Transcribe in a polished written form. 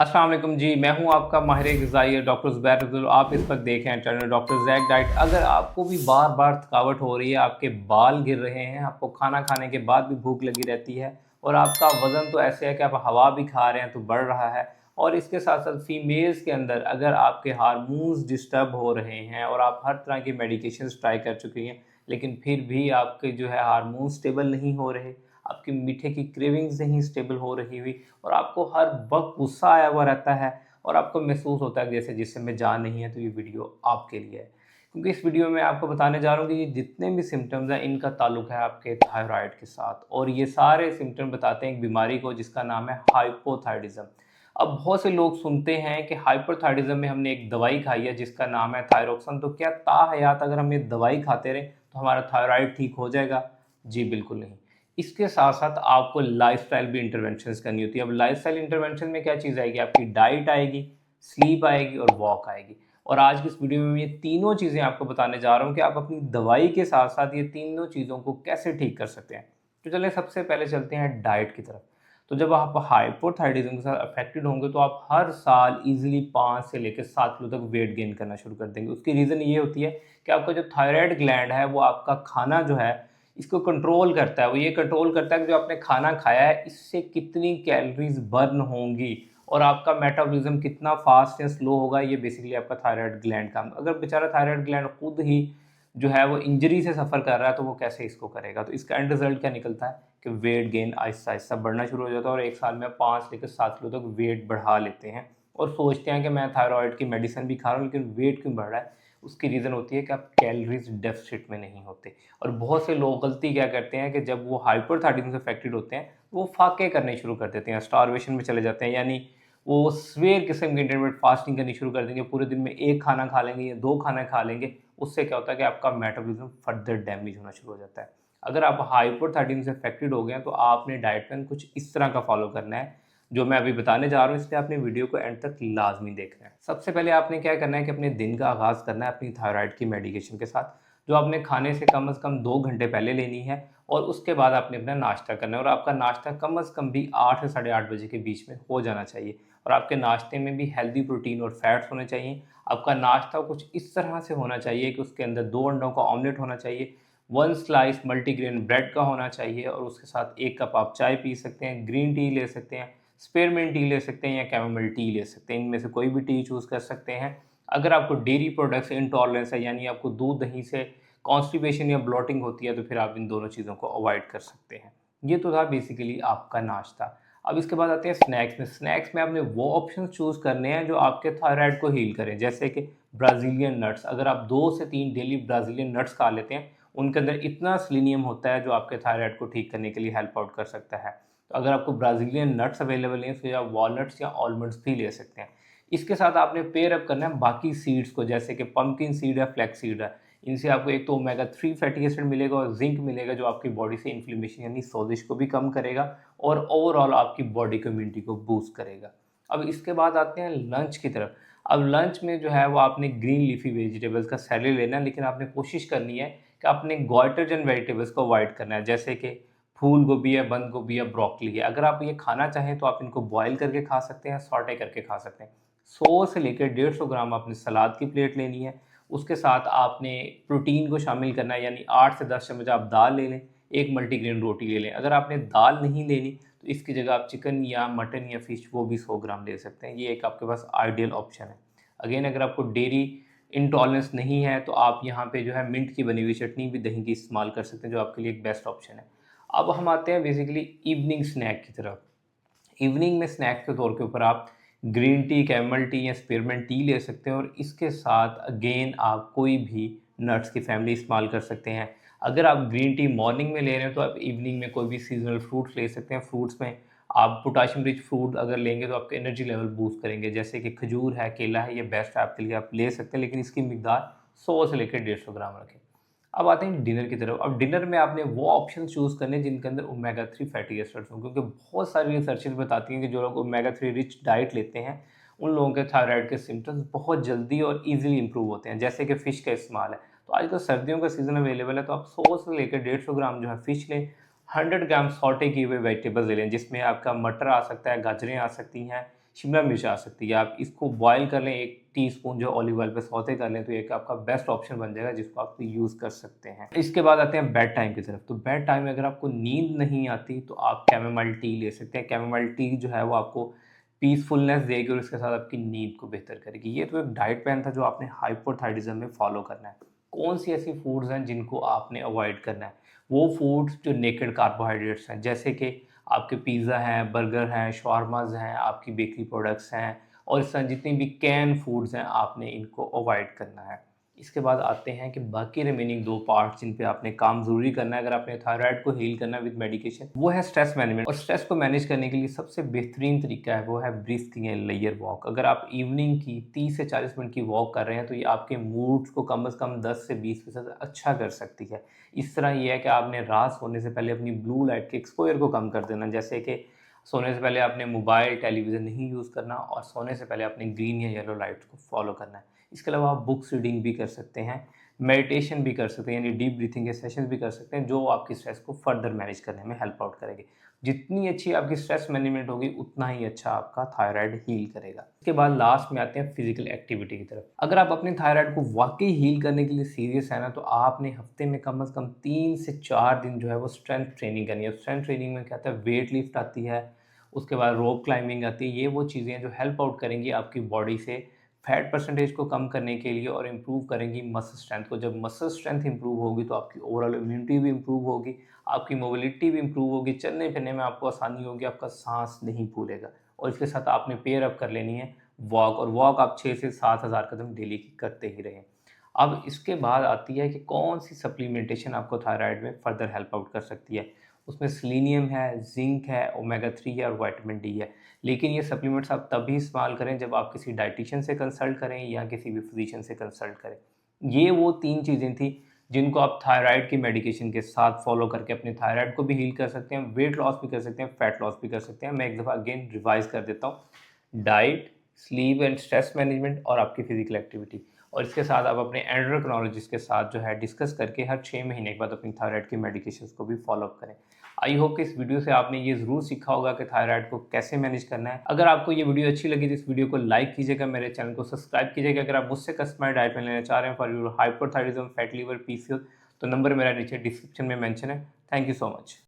अस्सलाम वालेकुम जी, मैं हूं आपका माहिर ग़िज़ाई डॉक्टर ज़ुबैर अब्दुल। आप इस वक्त देख रहे हैं चैनल डॉक्टर ज़ैक डाइट। अगर आपको भी बार बार थकावट हो रही है, आपके बाल गिर रहे हैं, आपको खाना खाने के बाद भी भूख लगी रहती है और आपका वज़न तो ऐसे है कि आप हवा भी खा रहे हैं तो बढ़ रहा है, और इसके साथ साथ फीमेल्स के अंदर अगर आपके हार्मोन्स डिस्टर्ब हो रहे हैं और आप हर तरह की मेडिकेशंस ट्राई कर चुकी हैं लेकिन फिर भी आपके जो है हार्मोन्स स्टेबल नहीं हो रहे, आपकी मीठे की क्रेविंग्स नहीं स्टेबल हो रही हुई, और आपको हर वक्त गुस्सा आया हुआ रहता है और आपको महसूस होता है जैसे जिस्म में जान नहीं है, तो ये वीडियो आपके लिए है। क्योंकि इस वीडियो में आपको बताने जा रहा हूँ कि ये जितने भी सिम्टम्स हैं इनका ताल्लुक है आपके थायराइड के साथ, और ये सारे सिम्टम बताते हैं एक बीमारी को जिसका नाम है हाइपोथायरिज्म। अब बहुत से लोग सुनते हैं कि हाइपोथायरिज्म में हमने एक दवाई खाई है जिसका नाम है थायरोक्सिन, तो क्या ताहयात अगर हम ये दवाई खाते रहे तो हमारा थायराइड ठीक हो जाएगा? जी बिल्कुल नहीं। इसके साथ साथ आपको लाइफस्टाइल भी इंटरवेंशंस करनी होती है। अब लाइफस्टाइल इंटरवेंशन में क्या चीज़ आएगी? आपकी डाइट आएगी, स्लीप आएगी और वॉक आएगी। और आज की इस वीडियो में मैं ये तीनों चीज़ें आपको बताने जा रहा हूँ कि आप अपनी दवाई के साथ साथ ये तीनों चीज़ों को कैसे ठीक कर सकते हैं। तो चलिए सबसे पहले चलते हैं डाइट की तरफ। तो जब आप हाइपोथायरिज्म के साथ अफेक्टेड होंगे तो आप हर साल ईजिली 5 से लेकर 7 किलो तक वेट गेन करना शुरू कर देंगे। उसकी रीज़न ये होती है कि आपका जो थायराइड ग्लैंड है वो आपका खाना जो है इसको कंट्रोल करता है। वो ये कंट्रोल करता है कि जो आपने खाना खाया है इससे कितनी कैलोरीज बर्न होंगी और आपका मेटाबॉलिज्म कितना फास्ट या स्लो होगा, ये बेसिकली आपका थायराइड ग्लैंड का। अगर बेचारा थायराइड ग्लैंड खुद ही जो है वो इंजरी से सफ़र कर रहा है तो वो कैसे इसको करेगा? तो इसका एंड रिजल्ट क्या निकलता है कि वेट गेन आहिस्ता आहिस्ता बढ़ना शुरू हो जाता है और एक साल में 5 लेकर 7 किलो तक वेट बढ़ा लेते हैं और सोचते हैं कि मैं थायराइड की मेडिसिन भी खा रहा हूँ लेकिन वेट क्यों बढ़ रहा है? उसकी रीज़न होती है कि आप कैलोरीज डेफिसिट में नहीं होते। और बहुत से लोग गलती क्या करते हैं कि जब वो हाइपरथायरिज्म से अफेक्टेड होते हैं वो फाके करने शुरू कर देते हैं, स्टारवेशन में चले जाते हैं, यानी वो स्वेर किस्म की इंटरमिटेंट फास्टिंग करनी शुरू कर देंगे, पूरे दिन में एक खाना खा लेंगे या 2 खाना खा लेंगे। उससे क्या होता है कि आपका मेटाबॉलिज्म फर्दर डैमेज होना शुरू हो जाता है। अगर आप हाइपरथायरिज्म से अफेक्टेड हो गए हैं तो आपने डाइट प्लान कुछ इस तरह का फॉलो करना है जो मैं अभी बताने जा रहा हूँ, इसलिए आपने वीडियो को एंड तक लाजमी देखना है। सबसे पहले आपने क्या करना है कि अपने दिन का आगाज़ करना है अपनी थायराइड की मेडिकेशन के साथ, जो आपने खाने से कम 2 घंटे पहले लेनी है, और उसके बाद आपने अपना नाश्ता करना है और आपका नाश्ता कम से कम भी 8 से साढ़े 8 बजे के बीच में हो जाना चाहिए, और आपके नाश्ते में भी हेल्दी प्रोटीन और फैट्स होने चाहिए। आपका नाश्ता कुछ इस तरह से होना चाहिए कि उसके अंदर 2 अंडों का ऑमलेट होना चाहिए, 1 स्लाइस मल्टीग्रेन ब्रेड का होना चाहिए, और उसके साथ 1 कप आप चाय पी सकते हैं, ग्रीन टी ले सकते हैं, स्पेयरमिंट टी ले सकते हैं या कैमोमिल टी ले सकते हैं। इनमें से कोई भी टी चूज़ कर सकते हैं। अगर आपको डेयरी प्रोडक्ट्स से इंटॉलरेंस है, यानी आपको दूध दही से कॉन्स्टिपेशन या ब्लोटिंग होती है, तो फिर आप इन दोनों चीज़ों को अवॉइड कर सकते हैं। ये तो था बेसिकली आपका नाश्ता। अब इसके बाद आते हैं स्नैक्स में। स्नैक्स में आपने वो ऑप्शन चूज़ करने हैं जो आपके थायराइड को हील करें, जैसे कि ब्राज़ीलियन नट्स। अगर आप 2 से 3 डेली ब्राज़ीलियन नट्स खा लेते हैं, उनके अंदर इतना सेलेनियम होता है जो आपके थायराइड को ठीक करने के लिए हेल्प आउट कर सकता है। तो अगर आपको ब्राज़ीलियन नट्स अवेलेबल नहीं है फिर आप वॉलनट्स या आलमंड्स भी ले सकते हैं। इसके साथ आपने पेयर अप करना है बाकी सीड्स को, जैसे कि पम्पकिन सीड है, फ्लैक्स सीड है। इनसे आपको एक तो ओमेगा 3 फैटी एसिड मिलेगा और जिंक मिलेगा जो आपकी बॉडी से इन्फ्लेमेशन यानी सोजिश को भी कम करेगा और ओवरऑल आपकी बॉडी को इम्यूनिटी को बूस्ट करेगा। अब इसके बाद आते हैं लंच की तरफ। अब लंच में जो है वो आपने ग्रीन लीफी वेजिटेबल्स का सैलेड लेना है, लेकिन आपने कोशिश करनी है कि आपने गोइटर्जन वेजिटेबल्स को अवॉइड करना है, जैसे कि फूल गोभी है, बंद गोभी है, ब्रोकली है। अगर आप ये खाना चाहें तो आप इनको बॉयल करके खा सकते हैं, सॉटे करके खा सकते हैं। 100 से लेकर 150 ग्राम आपने सलाद की प्लेट लेनी है। उसके साथ आपने प्रोटीन को शामिल करना है, यानी 8 से 10 चम्मच आप दाल ले लें, एक मल्टीग्रेन रोटी ले लें। अगर आपने दाल नहीं लेनी तो इसकी जगह आप चिकन या मटन या फिश वो भी 100 ग्राम ले सकते हैं। ये एक आपके पास आइडियल ऑप्शन है। अगेन अगर आपको डेयरी इंटॉलरेंस नहीं है तो आप यहाँ पे जो है मिंट की बनी हुई चटनी भी दही की इस्तेमाल कर सकते हैं, जो आपके लिए एक बेस्ट ऑप्शन है। अब हम आते हैं बेसिकली इवनिंग स्नैक की तरफ। इवनिंग में स्नैक्स के तौर के ऊपर आप ग्रीन टी, कैमल टी या स्पीयरमिंट टी ले सकते हैं, और इसके साथ अगेन आप कोई भी नट्स की फैमिली इस्तेमाल कर सकते हैं। अगर आप ग्रीन टी मॉर्निंग में ले रहे हैं तो आप इवनिंग में कोई भी सीजनल फ्रूट्स ले सकते हैं। फ्रूट्स में आप पोटाशियम रिच फ्रूट अगर लेंगे तो आपके एनर्जी लेवल बूस्ट करेंगे, जैसे कि खजूर है, केला है, ये बेस्ट है आपके लिए, आप ले सकते हैं, लेकिन इसकी मिकदार 100 से लेकर 150 ग्राम रखें। अब आते हैं डिनर की तरफ। अब डिनर में आपने वो ऑप्शन चूज़ करने जिनके अंदर ओमेगा 3 फैटी एसिड्स हों, क्योंकि बहुत सारी रिसर्चेज बताती हैं कि जो लोग ओमेगा 3 रिच डाइट लेते हैं उन लोगों के थायराइड के सिम्टम्स बहुत जल्दी और ईजिली इंप्रूव होते हैं, जैसे कि फ़िश का इस्तेमाल है। तो आजकल सर्दियों का सीज़न अवेलेबल है, तो आप 100 से लेकर 150 ग्राम जो है फ़िश लें, 100 ग्राम सॉटे किए हुए वेजिटेबल्स ले लें, जिसमें आपका मटर आ सकता है, गाजरें आ सकती हैं, शिमला मिर्च आ सकती है। आप इसको बॉयल कर लें, 1 टीस्पून जो ऑलिव ऑयल पे सौते कर लें, तो एक आपका बेस्ट ऑप्शन बन जाएगा जिसको आप यूज़ कर सकते हैं। इसके बाद आते हैं बेड टाइम की तरफ। तो बेड टाइम में अगर आपको नींद नहीं आती तो आप कैमोमाइल टी ले सकते हैं। कैमोमाइल टी जो है वो आपको पीसफुलनेस देगी और इसके साथ आपकी नींद को बेहतर करेगी। ये तो एक डाइट प्लान था जो आपने हाइपोथायराइडिज्म में फॉलो करना है। कौन सी ऐसी फूड्स हैं जिनको आपने अवॉइड करना है? वो फूड्स जो नेकेड कार्बोहाइड्रेट्स हैं, जैसे कि आपके पिज़्ज़ा हैं, बर्गर हैं, शवारमाज़ हैं, आपकी बेकरी प्रोडक्ट्स हैं और इस तरह जितनी भी कैन फूड्स हैं, आपने इनको अवॉइड करना है। इसके बाद आते हैं कि बाकी रिमेनिंग 2 पार्ट्स जिन पे आपने काम ज़रूरी करना है अगर आपने थायराइड को हील करना है विद मेडिकेशन, वो है स्ट्रेस मैनेजमेंट। और स्ट्रेस को मैनेज करने के लिए सबसे बेहतरीन तरीका है वो है ब्रीथिंग एंड लेयर वॉक। अगर आप इवनिंग की 30 से 40 मिनट की वॉक कर रहे हैं तो ये आपके मूड्स को कम से कम 10 से 20% अच्छा कर सकती है। इस तरह ये है कि आपने रात सोने से पहले अपनी ब्लू लाइट के एक्सपोजर को कम कर देना, जैसे कि सोने से पहले आपने मोबाइल, टेलीविज़न नहीं यूज़ करना और सोने से पहले आपने ग्रीन या येलो लाइट को फॉलो करना है। इसके अलावा आप बुक्स रीडिंग भी कर सकते हैं, मेडिटेशन भी कर सकते हैं, यानी डीप ब्रीथिंग के सेशंस भी कर सकते हैं, जो आपकी स्ट्रेस को फर्दर मैनेज करने में हेल्प आउट करेंगे। जितनी अच्छी आपकी स्ट्रेस मैनेजमेंट होगी, उतना ही अच्छा आपका थायराइड हील करेगा। इसके बाद लास्ट में आते हैं फिजिकल एक्टिविटी की तरफ। अगर आप अपने थायराइड को वाकई हील करने के लिए सीरियस है ना, तो आपने हफ्ते में कम से कम 3 से 4 दिन जो है वो स्ट्रेंथ ट्रेनिंग करनी है। स्ट्रेंथ ट्रेनिंग में क्या आता है, वेट लिफ्ट आती है, उसके बाद रोप क्लाइंबिंग आती है। ये वो चीज़ें हैं जो हेल्प आउट करेंगी आपकी बॉडी से फैट परसेंटेज को कम करने के लिए और इम्प्रूव करेंगी मसल स्ट्रेंथ को। जब मसल स्ट्रेंथ इम्प्रूव होगी तो आपकी ओवरऑल इम्यूनिटी भी इम्प्रूव होगी, आपकी मोबिलिटी भी इम्प्रूव होगी, चलने फिरने में आपको आसानी होगी, आपका सांस नहीं फूलेगा। और इसके साथ आपने पेयर अप कर लेनी है वॉक, और वॉक आप 6 से 7 हज़ार कदम डेली की करते ही रहें। अब इसके बाद आती है कि कौन सी सप्लीमेंटेशन आपको थायराइड में फर्दर हेल्प आउट कर सकती है। उसमें सेलेनियम है, जिंक है, ओमेगा 3 है और विटामिन डी है। लेकिन ये सप्लीमेंट्स आप तभी इस्तेमाल करें जब आप किसी डाइटिशियन से कंसल्ट करें या किसी भी फिजिशियन से कंसल्ट करें। ये वो 3 चीज़ें थी जिनको आप थायराइड की मेडिकेशन के साथ फॉलो करके अपने थायराइड को भी हील कर सकते हैं, वेट लॉस भी कर सकते हैं, फैट लॉस भी कर सकते हैं। मैं एक दफ़ा अगेन रिवाइज़ कर देता हूँ। Diet, sleep and stress management और आपकी फिजिकल एक्टिविटी। और इसके साथ आप अपने एंडोक्रिनोलॉजिस्ट के साथ जो है डिस्कस करके हर 6 महीने के बाद अपनी थायराइड की मेडिकेशंस को भी फॉलो अप करें। आई होप कि इस वीडियो से आपने ये ज़रूर सीखा होगा कि थायराइड को कैसे मैनेज करना है। अगर आपको ये वीडियो अच्छी लगी तो इस वीडियो को लाइक कीजिएगा, मेरे चैनल को सब्सक्राइब कीजिएगा। अगर आप मुझसे कस्टमाइज्ड डाइट में लेना चाह रहे हैं for your hypothyroidism, fatty liver, PCOS, तो नंबर मेरा नीचे डिस्क्रिप्शन में मेंशन है। Thank you so much.